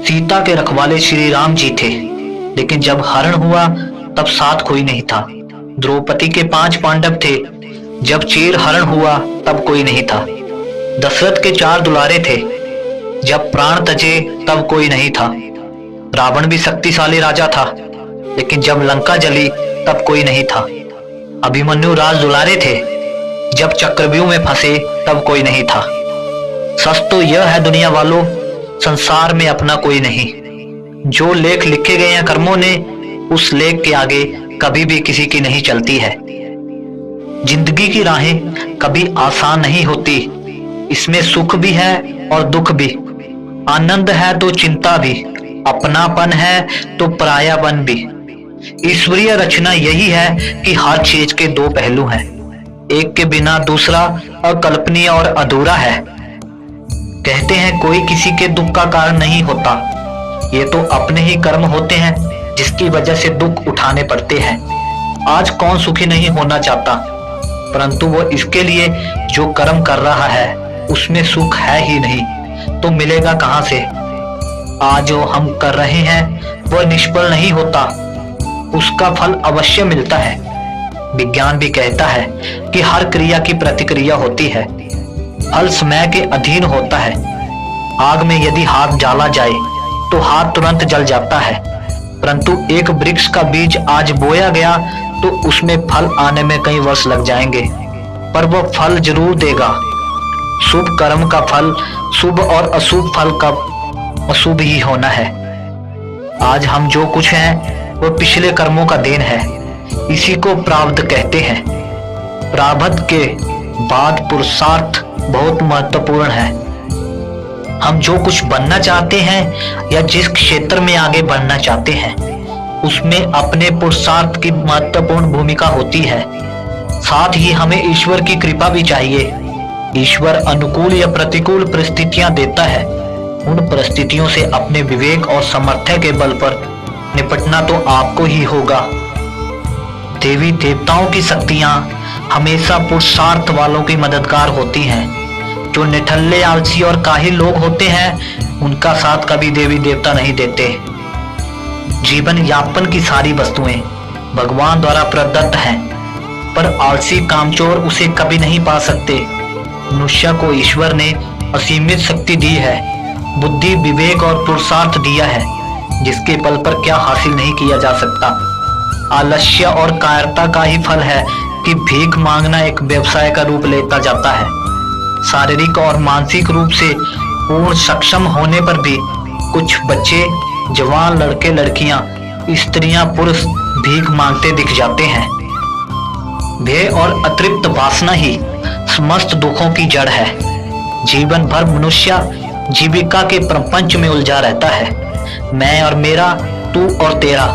सीता के रखवाले श्री राम जी थे, लेकिन जब हरण हुआ तब साथ कोई नहीं था। द्रौपदी के 5 पांडव थे, जब चीर हरण हुआ तब कोई नहीं था। दशरथ के 4 दुलारे थे, जब प्राण तजे तब कोई नहीं था। रावण भी शक्तिशाली राजा था, लेकिन जब लंका जली तब कोई नहीं था। अभिमन्यु राज दुलारे थे, जब चक्रव्यूह में फंसे तब कोई नहीं था। सच तो यह है दुनिया वालों, संसार में अपना कोई नहीं। जो लेख लिखे गए हैं कर्मों ने, उस लेख के आगे कभी भी किसी की नहीं चलती है। जिंदगी की राहें कभी आसान नहीं होती, इसमें सुख भी है और दुख भी, आनंद है तो चिंता भी, अपनापन है तो परायापन भी। ईश्वरीय रचना यही है कि हर चीज के 2 पहलू हैं, एक के बिना दूसरा अकल्पनीय और अधूरा है। कहते हैं कोई किसी के दुख का कारण नहीं होता, ये तो अपने ही कर्म होते हैं जिसकी वजह से दुख उठाने पड़ते हैं। आज कौन सुखी नहीं होना चाहता, परंतु वो इसके लिए जो कर्म कर रहा है उसमें सुख है ही नहीं तो मिलेगा कहां से। आज जो हम कर रहे हैं वह निष्फल नहीं होता, उसका फल अवश्य मिलता है। विज्ञान भी कहता है कि हर क्रिया की प्रतिक्रिया होती है, फल समय के अधीन होता है। आग में यदि हाथ डाला जाए तो हाथ तुरंत जल जाता है, परंतु एक वृक्ष का बीज आज बोया गया तो उसमें फल आने में कई वर्ष लग जाएंगे, पर वह फल जरूर देगा। शुभ कर्म का फल शुभ और अशुभ फल का अशुभ ही होना है। आज हम जो कुछ हैं वो पिछले कर्मों का देन है, इसी को प्रारब्ध कहते हैं। प्रारब्ध के बाद पुरुषार्थ बहुत महत्वपूर्ण है। हम जो कुछ बनना चाहते हैं या जिस क्षेत्र में आगे बढ़ना चाहते हैं, उसमें अपने पुरुषार्थ की महत्वपूर्ण भूमिका होती है। साथ ही हमें ईश्वर की कृपा भी चाहिए। ईश्वर अनुकूल या प्रतिकूल परिस्थितियां देता है, उन परिस्थितियों से अपने विवेक और सामर्थ्य के बल पर निपटना तो आपको ही होगा। देवी देवताओं की शक्तियां हमेशा पुरुषार्थ वालों की मददगार होती हैं। जो निठल्ले, आलसी और काहिल लोग होते हैं उनका साथ कभी देवी देवता नहीं देते। जीवन यापन की सारी वस्तुएं भगवान द्वारा प्रदत्त हैं, पर आलसी कामचोर उसे कभी नहीं पा सकते। मनुष्य को ईश्वर ने असीमित शक्ति दी है, बुद्धि, विवेक और पुरुषार्थ दिया है, जिसके बल पर क्या हासिल नहीं किया जा सकता। आलस्य और कायरता का ही फल है कि भीख मांगना एक व्यवसाय का रूप लेता जाता है। शारीरिक और मानसिक रूप से पूर्ण सक्षम होने पर भी कुछ बच्चे, जवान लड़के लड़कियां, स्त्रियां, पुरुष भीख मांगते दिख जाते हैं। भय और अतृप्त वासना ही समस्त दुखों की जड़ है। जीवन भर मनुष्य जीविका के प्रपंच में उलझा रहता है। मैं और मेरा, तू और तेरा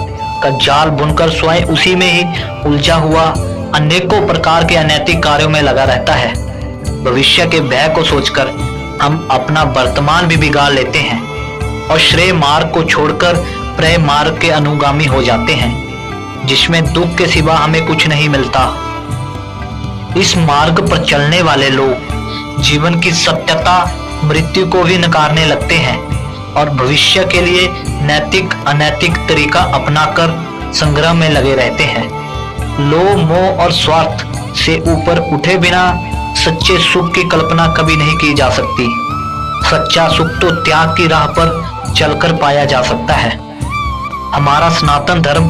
का जाल बुनकर स्वयं उसी में ही उलझा हुआ अनेकों प्रकार के अनैतिक कार्यों में लगा रहता है। भविष्य के भय को सोचकर हम अपना वर्तमान भी बिगाड़ लेते हैं और श्रेय मार्ग को छोड़कर प्रेय मार्ग के अनुगामी हो जाते हैं, जिसमें दुख के सिवा हमें कुछ नहीं मिलता। इस मार्ग पर चलने वाले लोग जीवन की सत्यता, मृत्यु को भी नकारने लगते हैं और भविष्य के लिए नैतिक अनैतिक तरीका अपनाकर संग्रह में लगे रहते हैं। लोभ, मोह और स्वार्थ से ऊपर उठे बिना सच्चे सुख की कल्पना कभी नहीं की जा सकती। सच्चा सुख तो त्याग की राह पर चलकर पाया जा सकता है। हमारा सनातन धर्म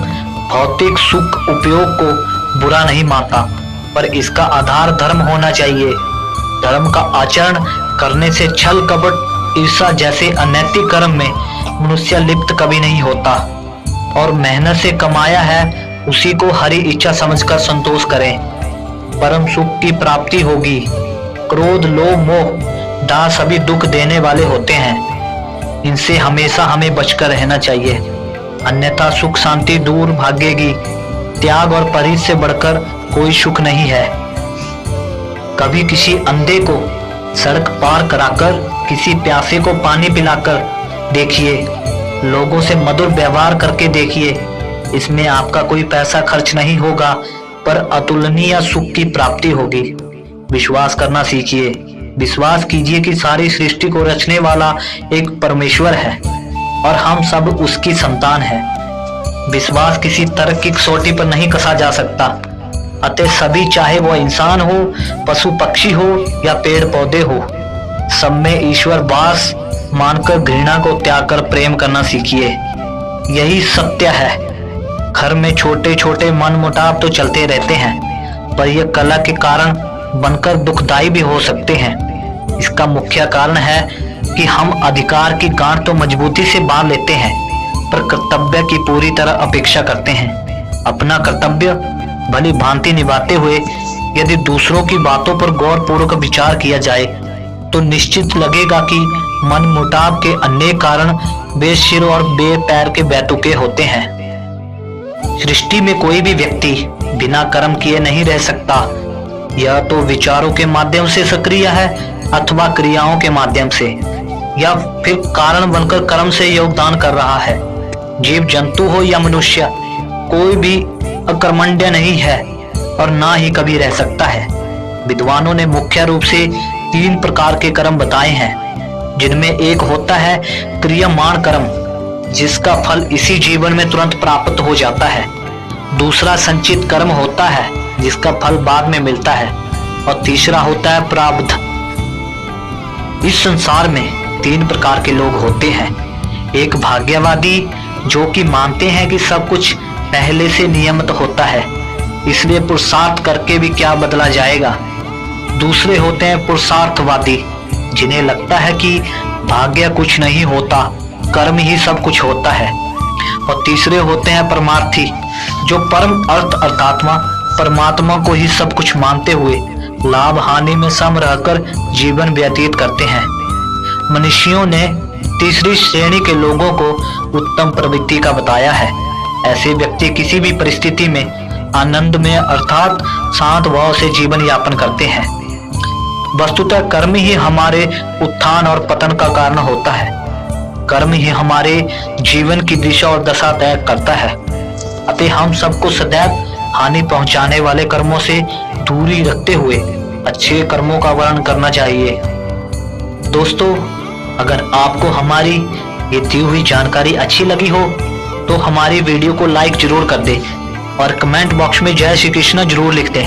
भौतिक सुख उपयोग को बुरा नहीं मानता, पर इसका आधार धर्म होना चाहिए। धर्म का आचरण करने से छल, कपट, ईर्ष्या जैसे अनैतिक कर्म में मनुष्य लिप्त कभी नहीं होता और मेहनत से कमाया है उसी को हरी इच्छा समझकर संतोष करें, परम सुख की प्राप्ति होगी। क्रोध, लोभ, मोह, दाह सभी दुख देने वाले होते हैं, इनसे हमेशा हमें बचकर रहना चाहिए, अन्यथा सुख शांति दूर भागेगी। त्याग और परिश्रम से बढ़कर कोई सुख नहीं है। कभी किसी अंधे को सड़क पार कराकर, किसी प्यासे को पानी पिलाकर देखिए, लोगों से मधुर व्यवहार करके देखिए। इसमें आपका कोई पैसा खर्च नहीं होगा, पर अतुलनीय सुख की प्राप्ति होगी। विश्वास करना सीखिए। विश्वास कीजिए कि सारी सृष्टि को रचने वाला एक परमेश्वर है और हम सब उसकी संतान हैं। विश्वास किसी तर्क की कसौटी पर नहीं कसा जा सकता। अतः सभी, चाहे वो इंसान हो, पशु पक्षी हो या पेड़ पौधे हो, सब में ईश्वर वास मानकर घृणा को त्याग कर प्रेम करना सीखिए। यही सत्य है। घर में छोटे छोटे मनमुटाव तो चलते रहते हैं, पर यह कलह के कारण बनकर दुखदायी भी हो सकते हैं। इसका मुख्य कारण है कि हम अधिकार की गांठ तो मजबूती से बांध लेते हैं, पर कर्तव्य की पूरी तरह अपेक्षा करते हैं। अपना कर्तव्य भली भांति निभाते हुए यदि दूसरों की बातों पर गौरपूर्वक विचार किया जाए तो निश्चित लगेगा कि मनमुटाव के अनेक कारण बेसिर और बेपैर के बैतुके होते हैं। सृष्टि में कोई भी व्यक्ति बिना कर्म किए नहीं रह सकता। यह तो विचारों के माध्यम से सक्रिय है अथवा क्रियाओं के माध्यम से, या फिर कारण बनकर कर्म से योगदान कर रहा है। जीव जंतु हो या मनुष्य, कोई भी अकर्मण्य नहीं है और ना ही कभी रह सकता है। विद्वानों ने मुख्य रूप से 3 प्रकार के कर्म बताए हैं, जिनमें एक होता है क्रियमाण कर्म, जिसका फल इसी जीवन में तुरंत प्राप्त हो जाता है। दूसरा संचित कर्म होता है, जिसका फल बाद में मिलता है। और तीसरा होता है प्रारब्ध। इस संसार में 3 प्रकार के लोग होते हैं। एक भाग्यवादी, जो कि मानते हैं कि सब कुछ पहले से नियमित होता है, इसलिए पुरुषार्थ करके भी क्या बदला जाएगा। दूसरे होते हैं पुरुषार्थवादी, जिन्हें लगता है कि भाग्य कुछ नहीं होता, कर्म ही सब कुछ होता है। और तीसरे होते हैं परमार्थी, जो परम अर्थ अर्थात्मा परमात्मा को ही सब कुछ मानते हुए लाभ हानि में सम रहकर जीवन व्यतीत करते हैं। मनीषियों ने तीसरी श्रेणी के लोगों को उत्तम प्रवृत्ति का बताया है। ऐसे व्यक्ति किसी भी परिस्थिति में आनंद में अर्थात शांत भाव से जीवन यापन करते हैं। वस्तुतः कर्म ही हमारे उत्थान और पतन का कारण होता है। कर्म ही हमारे जीवन की दिशा और दशा तय करता है। अतः हम सबको सदैव हानि पहुंचाने वाले कर्मों से दूरी रखते हुए अच्छे कर्मों का वर्ण करना चाहिए। दोस्तों, अगर आपको हमारी ये दी हुई जानकारी अच्छी लगी हो तो हमारी वीडियो को लाइक जरूर कर दें और कमेंट बॉक्स में जय श्री कृष्ण जरूर लिख दें।